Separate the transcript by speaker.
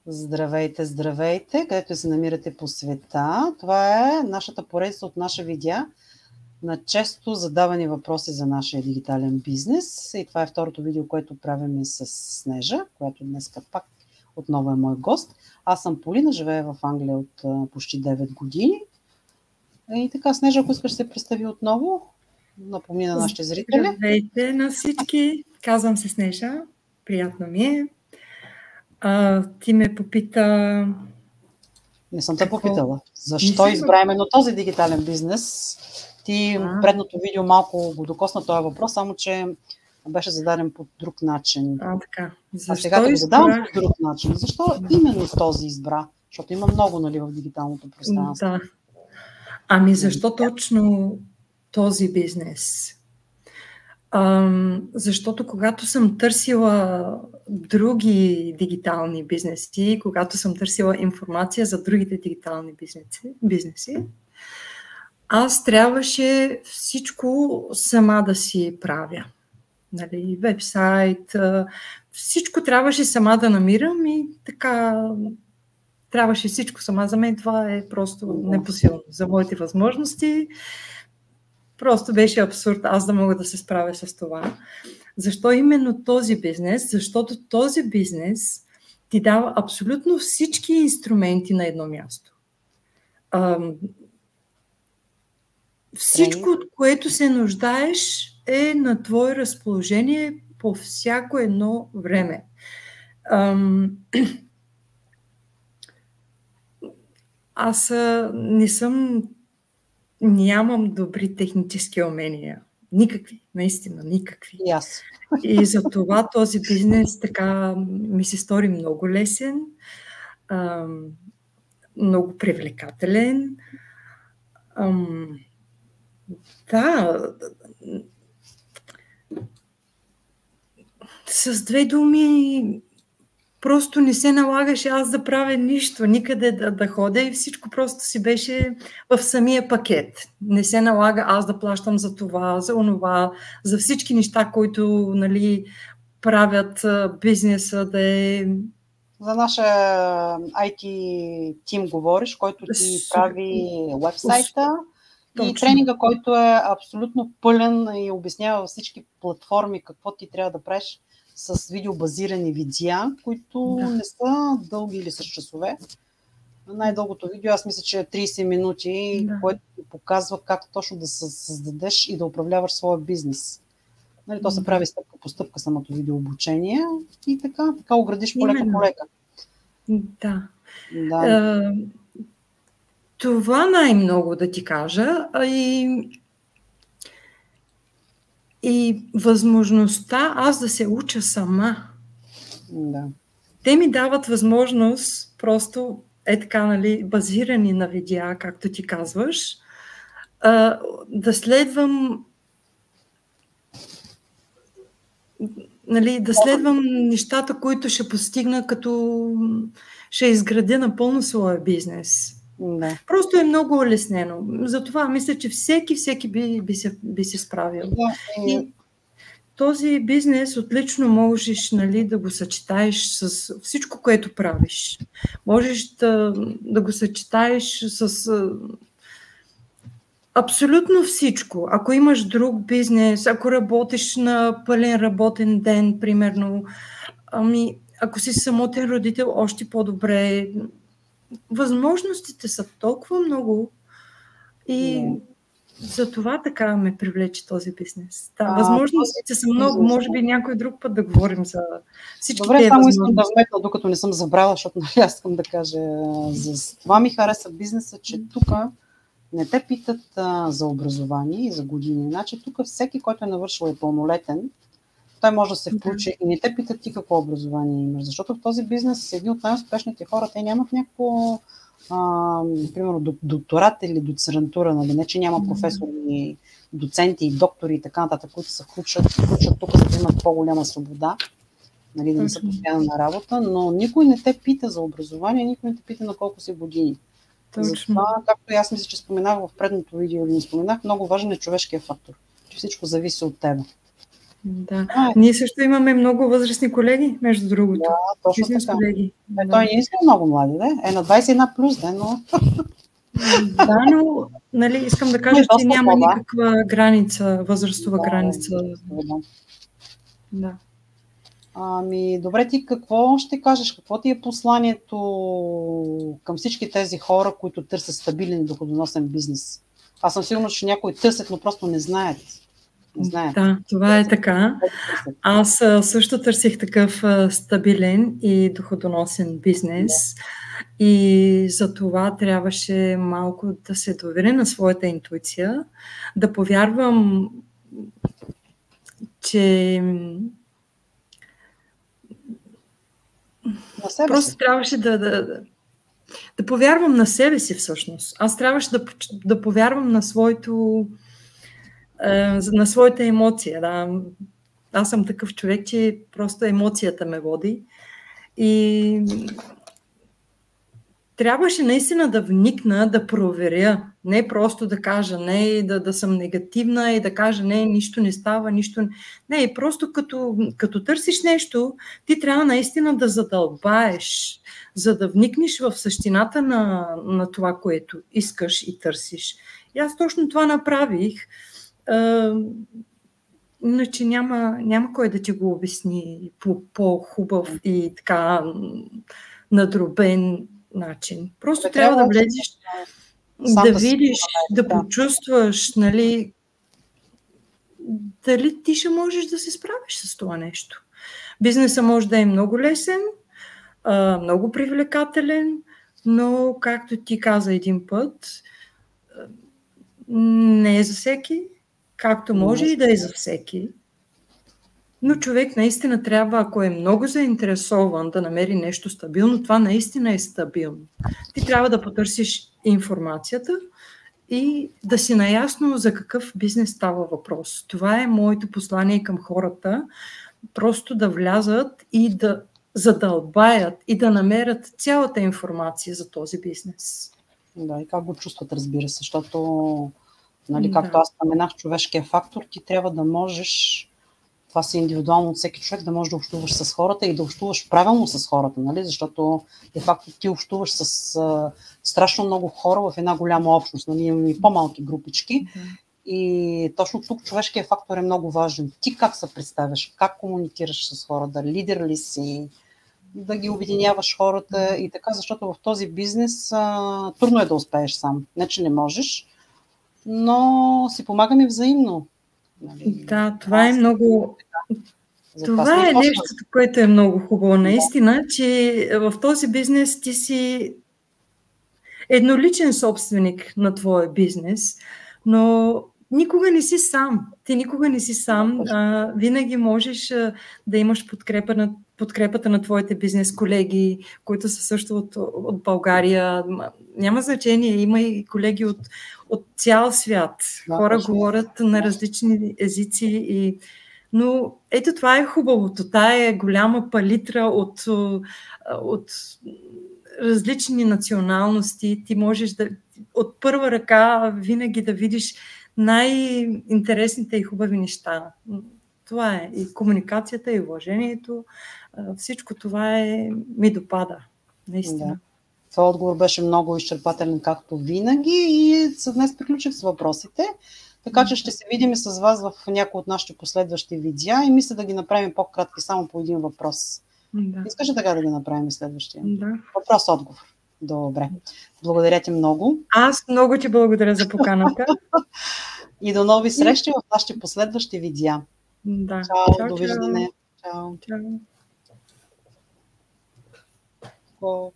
Speaker 1: Здравейте, здравейте, където се намирате по света. Това е нашата поредица от наша видеа на често задавани въпроси за нашия дигитален бизнес. И това е второто видео, което правим с Снежа, която днес пак отново е мой гост. Аз съм Полина, живея в Англия от почти 9 години. И така, Снежа, ако искаш да се представи отново, напомни на нашите зрители.
Speaker 2: Здравейте на всички, казвам се Снежа, приятно ми е. Ти ме попита...
Speaker 1: Не съм те попитала. Защо избра именно този дигитален бизнес? Ти предното видео малко го докосна този въпрос, само че беше зададен по друг начин.
Speaker 2: Така.
Speaker 1: А сега го задавам по друг начин. Защо именно този избра? Защото има много, нали, в дигиталното пространство.
Speaker 2: Да. Защо точно този бизнес? Защото когато съм търсила други дигитални бизнеси, когато съм търсила информация за другите дигитални бизнеси, аз трябваше всичко сама да си правя. Нали, вебсайт, всичко трябваше сама да намирам и така трябваше всичко сама. За мен това е просто непосилно. За моите възможности просто беше абсурд аз да мога да се справя с това. Защо именно този бизнес? Защото този бизнес ти дава абсолютно всички инструменти на едно място. Всичко, от което се нуждаеш, е на твое разположение по всяко едно време. Аз нямам добри технически умения. Никакви, наистина, никакви.
Speaker 1: Yes.
Speaker 2: И за това този бизнес така ми се стори много лесен, много привлекателен. Да, с две думи, просто не се налагаше аз да правя нищо, никъде да ходя и всичко просто си беше в самия пакет. Не се налага аз да плащам за това, за онова, за всички неща, които, нали, правят бизнеса да е...
Speaker 1: За нашия IT тим говориш, който ти прави уебсайта и тренинга, който е абсолютно пълен и обяснява всички платформи какво ти трябва да правиш с видеобазирани видеа, които не са дълги или с часове. Най-дългото видео, аз мисля, че е 30 минути, което ти показва как точно да създадеш и да управляваш своя бизнес. Нали, то се прави стъпка по стъпка самото видеообучение и така оградиш полека по лека.
Speaker 2: Да. Това най-много да ти кажа. И възможността аз да се уча сама.
Speaker 1: Да.
Speaker 2: Те ми дават възможност просто така, нали, базирани на видеа, както ти казваш, да следвам, нали, нещата, които ще постигна, като ще изградя напълно своя бизнес.
Speaker 1: Да.
Speaker 2: Просто е много улеснено. Затова мисля, че всеки би се справил. И този бизнес отлично можеш, нали, да го съчетаеш с всичко, което правиш. Можеш да го съчетаеш с абсолютно всичко. Ако имаш друг бизнес, ако работиш на пълен работен ден, примерно, ако си самотен родител, още по-добре. Възможностите са толкова много и за това така ме привлече този бизнес. Да, възможностите са много, може би някой друг път да говорим за всички тези
Speaker 1: само
Speaker 2: възможности.
Speaker 1: Искам да вметна, докато не съм забрала, защото нали, аз искам да кажа, за това ми хареса бизнеса, че тук не те питат за образование и за години. Значи тук всеки, който е навършил и пълнолетен, той може да се включи и не те питат ти какво образование имаш. Защото в този бизнес едни от най-успешните хора, те нямат някакво, примерно, докторат или доцерантура, нали? Не, че няма професори, доценти и доктори и така нататък, които се включат тук, за да имат по-голяма свобода, нали, да не са постоянно на работа, но никой не те пита за образование, никой не те пита на колко си години. Затова, както и аз мисля, че споменах в предното видео или не споменах, много важен е човешкия фактор, че всичко зависи от теб.
Speaker 2: Да. Ние също имаме много възрастни колеги, между другото.
Speaker 1: Да, точно
Speaker 2: бизнес
Speaker 1: така.
Speaker 2: колеги.
Speaker 1: Той не иска много млади, да? На 21 плюс, да, но...
Speaker 2: Да, но нали, искам да кажа, че няма никаква граница, възрастова граница. Да.
Speaker 1: Ами, добре, ти какво ще кажеш? Какво ти е посланието към всички тези хора, които търсят стабилен и доходоносен бизнес? Аз съм сигурна, че някои търсят, но просто не знаят.
Speaker 2: Да, това е така. Аз също търсих такъв стабилен и доходоносен бизнес. И за това трябваше малко да се доверя на своята интуиция, да повярвам, че просто трябваше да повярвам на себе си всъщност. Аз трябваше да повярвам на своята емоция. Да. Аз съм такъв човек, че просто емоцията ме води. И трябваше наистина да вникна, да проверя. Не просто да кажа не, да съм негативна и да кажа не, нищо не става, нищо... Не, просто като търсиш нещо, ти трябва наистина да задълбаеш, за да вникнеш в същината на това, което искаш и търсиш. И аз точно това направих. Иначе няма кой да ти го обясни по по-хубав и така надробен начин. Просто трябва да влезеш, да видиш, да почувстваш, нали, дали ти ще можеш да се справиш с това нещо. Бизнесът може да е много лесен, много привлекателен, но, както ти каза един път, не е за всеки, както може и да е за всеки. Но човек наистина трябва, ако е много заинтересован да намери нещо стабилно, това наистина е стабилно. Ти трябва да потърсиш информацията и да си наясно за какъв бизнес става въпрос. Това е моето послание към хората. Просто да влязат и да задълбаят и да намерят цялата информация за този бизнес.
Speaker 1: Да, и как го чувстват, разбира се, защото, нали, както аз споменах, човешкия фактор, ти трябва да можеш, това си индивидуално от всеки човек, да можеш да общуваш с хората и да общуваш правилно с хората, нали, защото де факто ти общуваш с страшно много хора в една голяма общност, нали, имаме и по-малки групички. И точно тук човешкият фактор е много важен. Ти как се представяш, как комуникираш с хората, лидер ли си, да ги обединяваш хората и така, защото в този бизнес трудно е да успееш сам. Не, че не можеш, но си помагаме взаимно.
Speaker 2: Да, това е много... Това е нещото, което е много хубаво наистина, че в този бизнес ти си едноличен собственик на твоя бизнес, но никога не си сам. Ти никога не си сам. Винаги можеш да имаш подкрепата на твоите бизнес колеги, които са също от България. Няма значение, има и колеги от цял свят. Хора говорят на различни езици. Но ето това е хубавото. Тая е голяма палитра от различни националности. Ти можеш от първа ръка винаги да видиш най-интересните и хубави неща. Това е и комуникацията, и уважението. Всичко това ми допада. Наистина.
Speaker 1: Да. Това отговор беше много изчерпателен, както винаги. И за днес приключих с въпросите. Така че ще се видим с вас в някои от нашите последващи видеа и мисля да ги направим по-кратки, само по един въпрос.
Speaker 2: Да.
Speaker 1: Искаш ли така да ги направим следващия?
Speaker 2: Да.
Speaker 1: Въпрос-отговор. Добре. Благодаря ти много.
Speaker 2: Аз много ти благодаря за поканата.
Speaker 1: И до нови срещи в нашите последващи видеа.
Speaker 2: Да.
Speaker 1: Чао, довиждане. Чао.
Speaker 2: Чао.